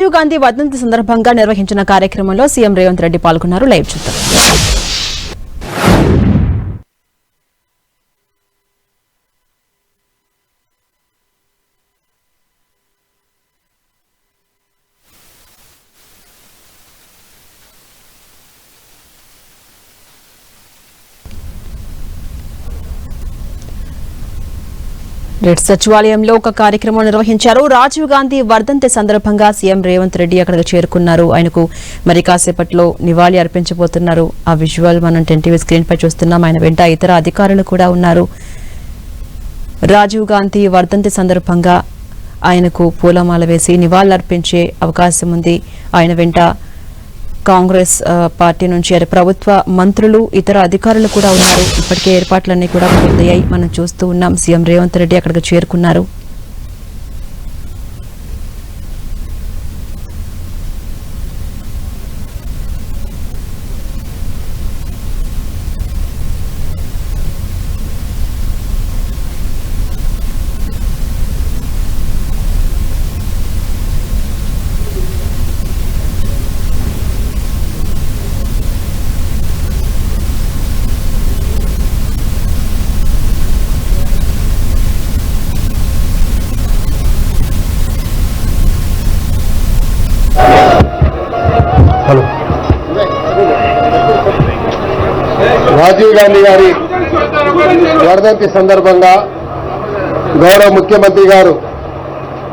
రాజీవ్ గాంధీ వర్ధంతి సందర్భంగా నిర్వహించిన కార్యక్రమంలో సీఎం రేవంత్ రెడ్డి పాల్గొన్నారు. లైవ్ చూద్దాం. సచివాలయంలో ఒక కార్యక్రమం నిర్వహించారు. రాజీవ్ గాంధీ వర్ధంతి సందర్భంగా సీఎం రేవంత్ రెడ్డి అక్కడికి చేరుకున్నారు. ఆయనకు మరి కాసేపట్లో నివాళి అర్పించబోతున్నారు. ఆ విజువల్ మనం టీవీ స్క్రీన్ పై చూస్తున్నాం. ఆయన వెంట ఇతర అధికారులు కూడా ఉన్నారు. రాజీవ్ గాంధీ వర్ధంతి సందర్భంగా ఆయనకు పూలమాల వేసి నివాళులర్పించే అవకాశం ఉంది. ఆయన వెంట కాంగ్రెస్ పార్టీ నుంచి ప్రభుత్వ మంత్రులు ఇతర అధికారులు కూడా ఉన్నారు. ఇప్పటికే ఏర్పాట్లన్నీ కూడా పూర్తయ్యాయి. మనం చూస్తూ ఉన్నాం. సీఎం రేవంత్ రెడ్డి అక్కడికి చేరుకున్నారు. రాజీవ్ గాంధీ గారి వర్ధంతి సందర్భంగా గౌరవ ముఖ్యమంత్రి గారు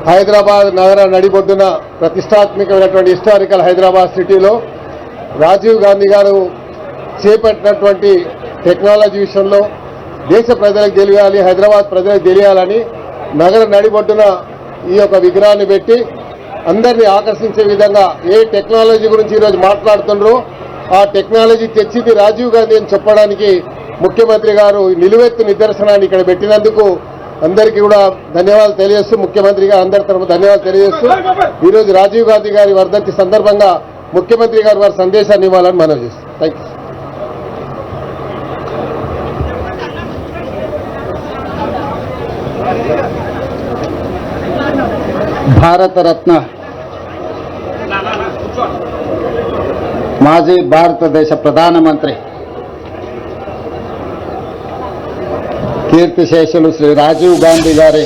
హైదరాబాద్ నగర నడిబొడ్డున ప్రతిష్టాత్మకమైనటువంటి హిస్టారికల్ హైదరాబాద్ సిటీలో రాజీవ్ గాంధీ గారు చేపట్టినటువంటి టెక్నాలజీ విషయంలో దేశ ప్రజలకు తెలియాలి, హైదరాబాద్ ప్రజలకు తెలియాలని నగర నడిబొడ్డున ఈ యొక్క విగ్రహాన్ని పెట్టి అందరినీ ఆకర్షించే విధంగా ఏ టెక్నాలజీ గురించి ఈరోజు మాట్లాడుతున్నారో ఆ టెక్నాలజీ తెచ్చింది రాజీవ్ గాంధీ అని చెప్పడానికి ముఖ్యమంత్రి గారు నిలువెత్తు నిదర్శనాన్ని ఇక్కడ పెట్టినందుకు అందరికీ కూడా ధన్యవాదాలు తెలియజేస్తూ, ముఖ్యమంత్రి గారు అందరి తరఫున ధన్యవాదాలు తెలియజేస్తూ ఈరోజు రాజీవ్ గాంధీ గారి వర్ధంతి సందర్భంగా ముఖ్యమంత్రి గారు వారి సందేశాన్ని ఇవ్వాలని మనవి చేస్తాం. Thank you. భారతరత్న మాజీ భారతదేశ ప్రధానమంత్రి కీర్తిశేషులు శ్రీ రాజీవ్ గాంధీ గారి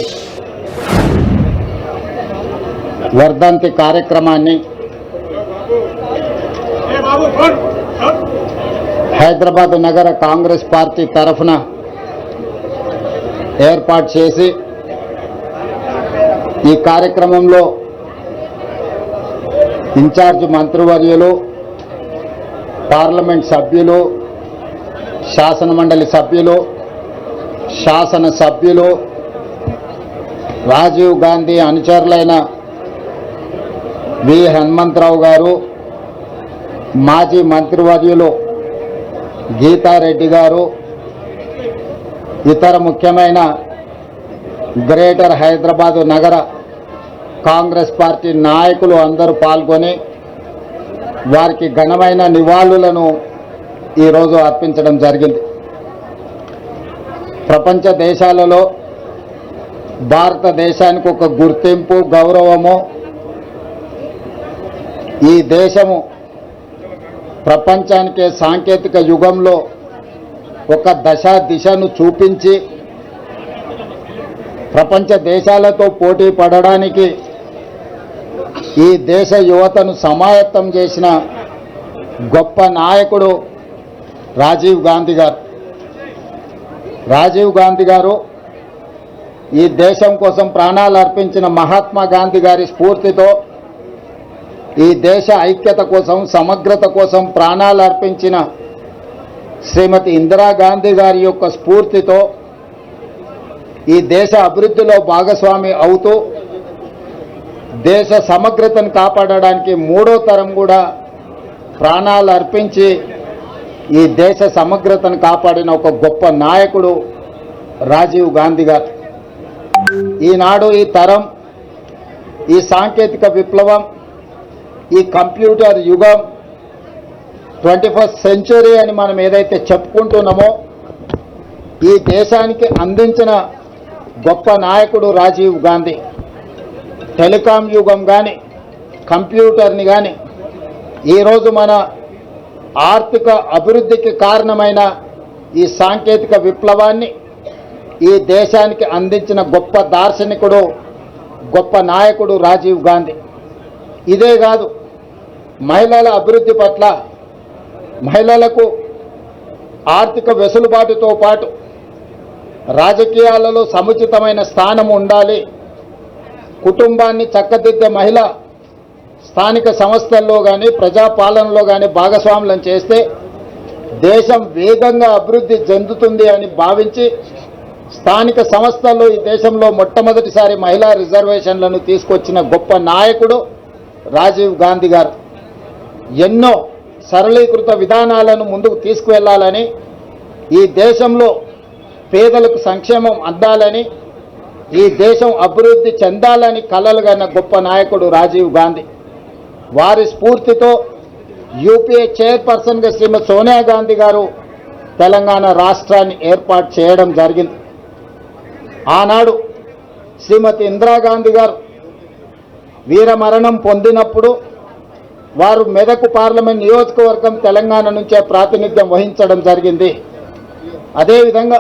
వర్ధంతి కార్యక్రమాన్ని హైదరాబాద్ నగర కాంగ్రెస్ పార్టీ తరఫున ఏర్పాటు చేసి ఈ కార్యక్రమంలో ఇన్ఛార్జ్ మంత్రివర్యులు, పార్లమెంట్ సభ్యులు, శాసనమండలి సభ్యులు, శాసన సభ్యులు, రాజీవ్ గాంధీ అనుచరులైన వి హనుమంతరావు గారు, మాజీ మంత్రివర్యులు గీతారెడ్డి గారు, ఇతర ముఖ్యమైన గ్రేటర్ హైదరాబాద్ నగర కాంగ్రెస్ పార్టీ నాయకులు అందరూ పాల్గొని వారికి ఘనమైన నివాళులను ఈరోజు అర్పించడం జరిగింది. ప్రపంచ దేశాలలో భారతదేశానికి ఒక గుర్తింపు, గౌరవము, ఈ దేశము ప్రపంచానికే సాంకేతిక యుగంలో ఒక దిశను చూపించి ప్రపంచ దేశాలతో పోటీ పడడానికి ఈ దేశ యువతను సమాయత్తం చేసిన గొప్ప నాయకుడు రాజీవ్ గాంధీ గారు. రాజీవ్ గాంధీ గారు ఈ దేశం కోసం ప్రాణాలు అర్పించిన మహాత్మా గాంధీ గారి స్ఫూర్తితో, ఈ దేశ ఐక్యత కోసం, సమగ్రత కోసం ప్రాణాలు అర్పించిన శ్రీమతి ఇందిరాగాంధీ గారి యొక్క స్ఫూర్తితో ఈ దేశ అభివృద్ధిలో భాగస్వామి అవుతూ దేశ సమగ్రతను కాపాడడానికి మూడో తరం కూడా ప్రాణాలు అర్పించి ఈ దేశ సమగ్రతను కాపాడిన ఒక గొప్ప నాయకుడు రాజీవ్ గాంధీ గారు. ఈనాడు ఈ తరం, ఈ సాంకేతిక విప్లవం, ఈ కంప్యూటర్ యుగం, 21st సెంచురీ అని మనం ఏదైతే చెప్పుకుంటున్నామో ఈ దేశానికి అందించిన గొప్ప నాయకుడు రాజీవ్ గాంధీ. టెలికాం యుగం కానీ, కంప్యూటర్ని కానీ ఈరోజు మన ఆర్థిక అభివృద్ధికి కారణమైన ఈ సాంకేతిక విప్లవాన్ని ఈ దేశానికి అందించిన గొప్ప దార్శనికుడు, గొప్ప నాయకుడు రాజీవ్ గాంధీ. ఇదే కాదు, మహిళల అభివృద్ధి పట్ల, మహిళలకు ఆర్థిక వెసులుబాటుతో పాటు రాజకీయాలలో సముచితమైన స్థానం ఉండాలి, కుటుంబాన్ని చక్కదిద్దే మహిళ స్థానిక సంస్థల్లో కానీ ప్రజాపాలనలో కానీ భాగస్వాములను చేస్తే దేశం వేగంగా అభివృద్ధి చెందుతుంది అని భావించి స్థానిక సంస్థల్లో ఈ దేశంలో మొట్టమొదటిసారి మహిళా రిజర్వేషన్లను తీసుకొచ్చిన గొప్ప నాయకుడు రాజీవ్ గాంధీ గారు. ఎన్నో సరళీకృత విధానాలను ముందుకు తీసుకువెళ్లాలని, ఈ దేశంలో పేదలకు సంక్షేమం అందాలని, ఈ దేశం అభివృద్ధి చెందాలని కలలు కన్న గొప్ప నాయకుడు రాజీవ్ గాంధీ. వారి స్ఫూర్తితో యూపీఏ చైర్పర్సన్గా శ్రీమతి సోనియా గాంధీ గారు తెలంగాణ రాష్ట్రాన్ని ఏర్పాటు చేయడం జరిగింది. ఆనాడు శ్రీమతి ఇందిరాగాంధీ గారు వీరమరణం పొందినప్పుడు వారు మెదక్ పార్లమెంట్ నియోజకవర్గం తెలంగాణ నుంచే ప్రాతినిధ్యం వహించడం జరిగింది. అదేవిధంగా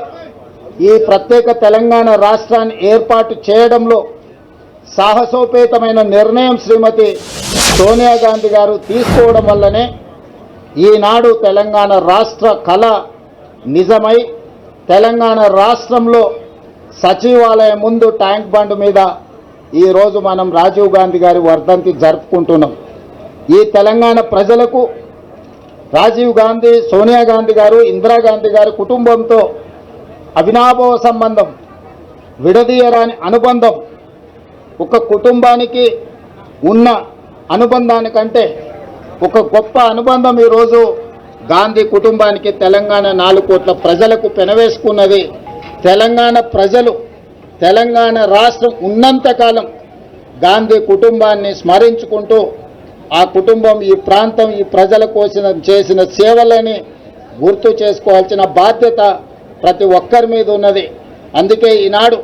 ఈ ప్రత్యేక తెలంగాణ రాష్ట్రాన్ని ఏర్పాటు చేయడంలో సాహసోపేతమైన నిర్ణయం శ్రీమతి సోనియా గాంధీ గారు తీసుకోవడం వల్లనే ఈనాడు తెలంగాణ రాష్ట్ర కళ నిజమై తెలంగాణ రాష్ట్రంలో సచివాలయం ముందు ట్యాంక్ బండ్ మీద ఈరోజు మనం రాజీవ్ గాంధీ గారి వర్ధంతి జరుపుకుంటున్నాం. ఈ తెలంగాణ ప్రజలకు రాజీవ్ గాంధీ, సోనియా గాంధీ గారు, ఇందిరాగాంధీ గారి కుటుంబంతో అవినాభావ సంబంధం, విడదీయరాని అనుబంధం. ఒక కుటుంబానికి ఉన్న అనుబంధానికంటే ఒక గొప్ప అనుబంధం ఈరోజు గాంధీ కుటుంబానికి, తెలంగాణ 4 కోట్ల ప్రజలకు పెనవేసుకున్నది. తెలంగాణ ప్రజలు, తెలంగాణ రాష్ట్రం ఉన్నంతకాలం గాంధీ కుటుంబాన్ని స్మరించుకుంటూ ఆ కుటుంబం, ఈ ప్రాంతం, ఈ ప్రజల కోసం చేసిన సేవలని గుర్తు చేసుకోవాల్సిన బాధ్యత ప్రతి ఒక్కరి మీద ఉన్నది. అందుకే ఈనాడు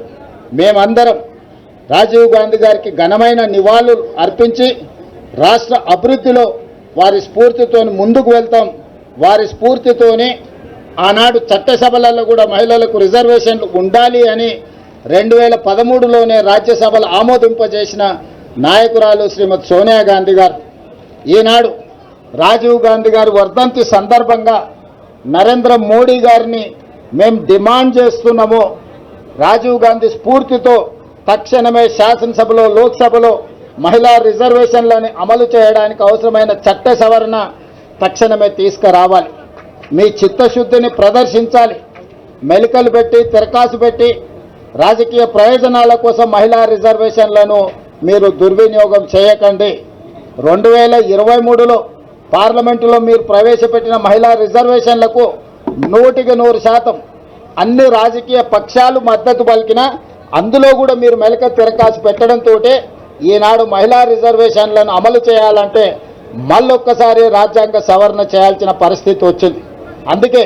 మేమందరం రాజీవ్ గాంధీ గారికి ఘనమైన నివాళులు అర్పించి రాష్ట్ర అభివృద్ధిలో వారి స్ఫూర్తితో ముందుకు వెళ్తాం. వారి స్ఫూర్తితోనే ఆనాడు చట్టసభలలో కూడా మహిళలకు రిజర్వేషన్లు ఉండాలి అని 2013లోనే రాజ్యసభలో ఆమోదింపజేసిన నాయకురాలు శ్రీమతి సోనియా గాంధీ గారు. ఈనాడు రాజీవ్ గాంధీ గారి వర్ధంతి సందర్భంగా నరేంద్ర మోడీ గారిని మేము డిమాండ్ చేస్తున్నాము, రాజీవ్ గాంధీ స్ఫూర్తితో తక్షణమే శాసనసభలో, లోక్సభలో మహిళా రిజర్వేషన్లని అమలు చేయడానికి అవసరమైన చట్ట సవరణ తక్షణమే తీసుకురావాలి. మీ చిత్తశుద్ధిని ప్రదర్శించాలి. మెలికలు పెట్టి, తిరకాసు పెట్టి రాజకీయ ప్రయోజనాల కోసం మహిళా రిజర్వేషన్లను మీరు దుర్వినియోగం చేయకండి. 2023లో పార్లమెంటులో మీరు ప్రవేశపెట్టిన మహిళా రిజర్వేషన్లకు 100% అన్ని రాజకీయ పక్షాలు మద్దతు పలికినా అందులో కూడా మీరు మెలిక తిరకాసు పెట్టడంతో ఈనాడు మహిళా రిజర్వేషన్లను అమలు చేయాలంటే మళ్ళొక్కసారి రాజ్యాంగ సవరణ చేయాల్సిన పరిస్థితి వచ్చింది. అందుకే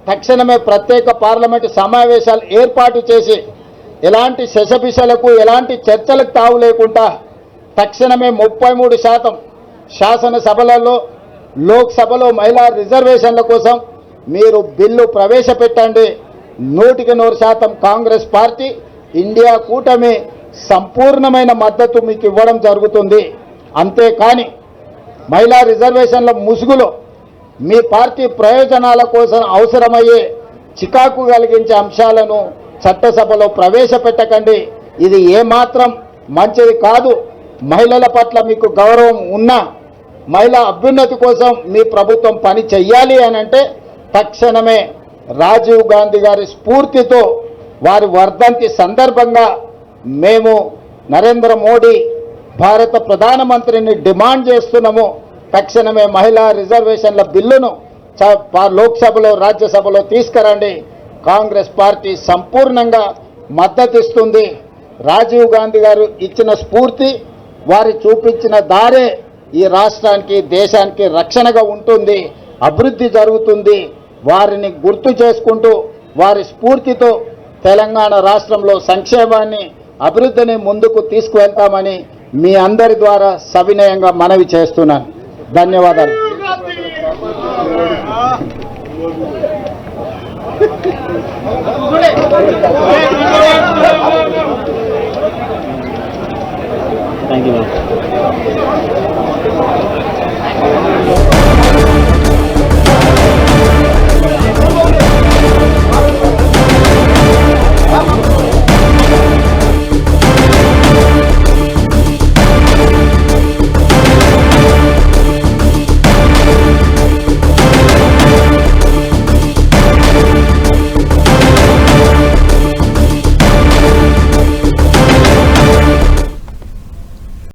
తక్షణమే ప్రత్యేక పార్లమెంటు సమావేశాలు ఏర్పాటు చేసి ఎలాంటి శశపిశలకు, ఎలాంటి చర్చలకు తావు లేకుండా తక్షణమే 33% శాసనసభలలో, లోక్సభలో మహిళా రిజర్వేషన్ల కోసం మీరు బిల్లు ప్రవేశపెట్టండి. 100% కాంగ్రెస్ పార్టీ, ఇండియా కూటమి సంపూర్ణమైన మద్దతు మీకు ఇవ్వడం జరుగుతుంది. అంతేకాని మహిళా రిజర్వేషన్ల ముసుగులో మీ పార్టీ ప్రయోజనాల కోసం అవసరమయ్యే చికాకు కలిగించే అంశాలను చట్టసభలో ప్రవేశపెట్టకండి. ఇది ఏమాత్రం మంచిది కాదు. మహిళల పట్ల మీకు గౌరవం ఉన్నా, మహిళా అభ్యున్నతి కోసం మీ ప్రభుత్వం పని చెయ్యాలి అని అంటే తక్షణమే రాజీవ్ గాంధీ గారి స్ఫూర్తితో వారి వర్ధంతి సందర్భంగా మేము నరేంద్ర మోడీ భారత ప్రధానమంత్రిని డిమాండ్ చేస్తున్నాము. తక్షణమే మహిళా రిజర్వేషన్ల బిల్లును లోక్సభలో, రాజ్యసభలో తీసుకురండి. కాంగ్రెస్ పార్టీ సంపూర్ణంగా మద్దతిస్తుంది. రాజీవ్ గాంధీ గారు ఇచ్చిన స్ఫూర్తి, వారి చూపించిన దారే ఈ రాష్ట్రానికి, దేశానికి రక్షణగా ఉంటుంది, అభివృద్ధి జరుగుతుంది. వారిని గుర్తు చేసుకుంటూ వారి స్ఫూర్తితో తెలంగాణ రాష్ట్రంలో సంక్షేమాన్ని, అభివృద్ధిని ముందుకు తీసుకువెళ్తామని మీ అందరి ద్వారా సవినయంగా మనవి చేస్తున్నాను. ధన్యవాదాలు. Hey,